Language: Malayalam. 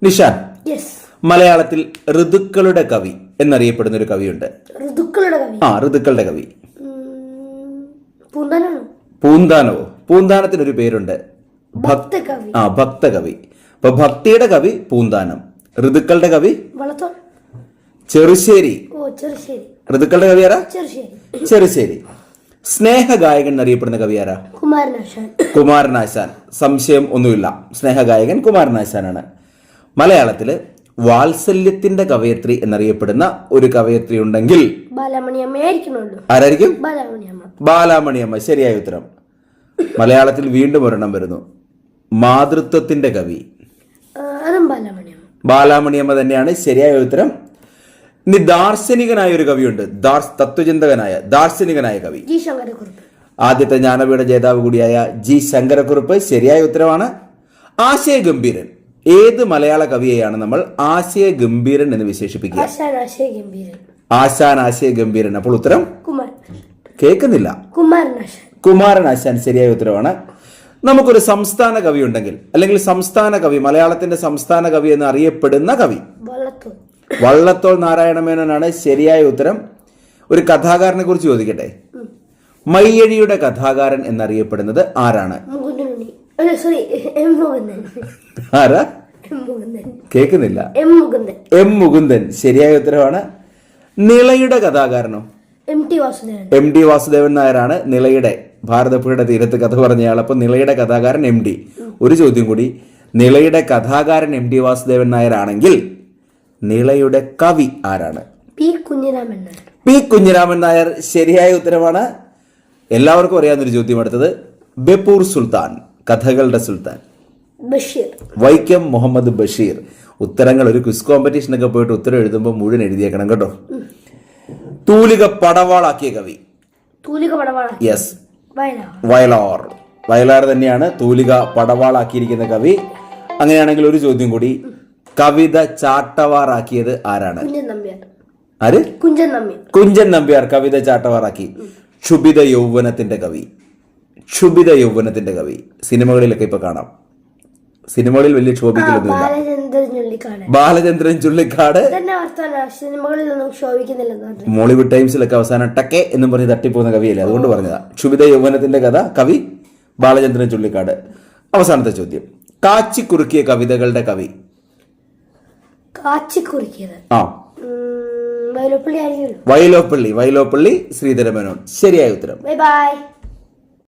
നിഷാൻ, മലയാളത്തിൽ ഋതുക്കളുടെ കവി എന്നറിയപ്പെടുന്ന ഒരു കവിയുണ്ട്. ഋതുക്കളുടെ കവി. പൂന്താനോ? പൂന്താനത്തിനൊരു പേരുണ്ട്, ഭക്തകവി. അപ്പൊ ഭക്തിയുടെ കവി പൂന്താനം, ഋതുക്കളുടെ കവി ചെറുശ്ശേരി. ഋതുക്കളുടെ കവി ആരാ? ചെറുശ്ശേരി. സ്നേഹഗായകൻ എന്നറിയപ്പെടുന്ന കവി ആരാ? കുമാരനാശാൻ. സംശയം ഒന്നുമില്ല, സ്നേഹഗായകൻ കുമാരനാശാനാണ്. മലയാളത്തില് വാത്സല്യത്തിന്റെ കവയത്രി എന്നറിയപ്പെടുന്ന ഒരു കവയത്രി ഉണ്ടെങ്കിൽ ആരായിരിക്കും? ബാലാമണിയമ്മ. ശരിയായ ഉത്തരം. മലയാളത്തിൽ വീണ്ടും ഒരെണ്ണം വരുന്നു, മാതൃത്വത്തിന്റെ കവി. ബാലാമണിയമ്മ തന്നെയാണ് ശരിയായ ഉത്തരം. ഇനി ദാർശനികനായ ഒരു കവിയുണ്ട്, തത്വചിന്തകനായ ദാർശനികനായ കവി. ആദ്യത്തെ ജ്ഞാനപീഠ ജേതാവ് കൂടിയായ ജി ശങ്കരക്കുറുപ്പ്. ശരിയായ ഉത്തരവാണ്. ആശയഗംഭീരൻ. ഏത് മലയാള കവിയെയാണ് നമ്മൾ ആശയഗംഭീരൻ എന്ന് വിശേഷിപ്പിക്കുക? ആശാൻ ആശയഗംഭീരൻ. അപ്പോൾ ഉത്തരം കേൾക്കുന്നില്ല. കുമാരനാശാൻ. ശരിയായ ഉത്തരവാണ്. നമുക്കൊരു സംസ്ഥാന കവി ഉണ്ടെങ്കിൽ, അല്ലെങ്കിൽ സംസ്ഥാന കവി, മലയാളത്തിന്റെ സംസ്ഥാന കവി എന്ന് അറിയപ്പെടുന്ന കവി വള്ളത്തോൾ നാരായണമേനോനാണ് ശരിയായ ഉത്തരം. ഒരു കഥാകാരനെ കുറിച്ച് ചോദിക്കട്ടെ. മയ്യഴിയുടെ കഥാകാരൻ എന്നറിയപ്പെടുന്നത് ആരാണ്? ആരാ? കേൾക്കുന്നില്ല. എം മുകുന്ദൻ. ശരിയായ ഉത്തരവാണ്. നിളയുടെ കഥാകാരനോ? എം ടി വാസുദേവൻ നായരാണ് നിളയുടെ, ഭാരതപ്പുഴയുടെ തീരത്ത് കഥ പറഞ്ഞയാൾ. അപ്പൊ നിളയുടെ കഥാകാരൻ എം ടി. ഒരു ചോദ്യം കൂടി, നിളയുടെ കഥാകാരൻ എം ടി വാസുദേവൻ നായരാണെങ്കിൽ നിളയുടെ കവി ആരാണ്? പി കുഞ്ഞിരാമൻ നായർ. ശരിയായ ഉത്തരവാണ്. എല്ലാവർക്കും അറിയാവുന്നൊരു ചോദ്യം അടുത്തത്. ബേപ്പൂർ സുൽത്താൻ, കഥകളുടെ സുൽത്താൻ. വൈക്കം മുഹമ്മദ് ബഷീർ. ഉത്തരങ്ങൾ ഒരു ക്വിസ് കോമ്പറ്റീഷനൊക്കെ പോയിട്ട് ഉത്തരം എഴുതുമ്പോൾ മുഴുവൻ എഴുതിയേക്കണം കേട്ടോ. തൂലിക പടവാളാക്കിയ കവി? യെസ്, വയലാർ തന്നെയാണ് തൂലിക പടവാളാക്കിയിരിക്കുന്ന കവി. അങ്ങനെയാണെങ്കിൽ ഒരു ചോദ്യം കൂടി, കവിത ചാട്ടവാറാക്കിയത് ആരാണ്? ആര്? കുഞ്ചൻ നമ്പ്യാർ കവിത ചാട്ടവാറാക്കി. ക്ഷുഭിത യൗവനത്തിന്റെ കവി. സിനിമകളിലൊക്കെ ഇപ്പൊ കാണാം. സിനിമകളിൽ വലിയ ക്ഷോഭിക്കലൊന്നുമില്ല. ബാലചന്ദ്രൻ ചുള്ളിക്കാട്. മോളിവുഡ് ടൈംസിലൊക്കെ അവസാനം ടക്കെ എന്നും പറഞ്ഞ് തട്ടിപ്പോകുന്ന കവിയല്ലേ, അതുകൊണ്ട് പറഞ്ഞതാ. ക്ഷുഭിത യൗവനത്തിന്റെ കവി ബാലചന്ദ്രൻ ചുള്ളിക്കാട്. അവസാനത്തെ ചോദ്യം, കാച്ചിക്കുറുക്കിയ കവിതകളുടെ കവി? വൈലോപ്പള്ളി ശ്രീധരമേനോൻ. ശരിയായ ഉത്തരം.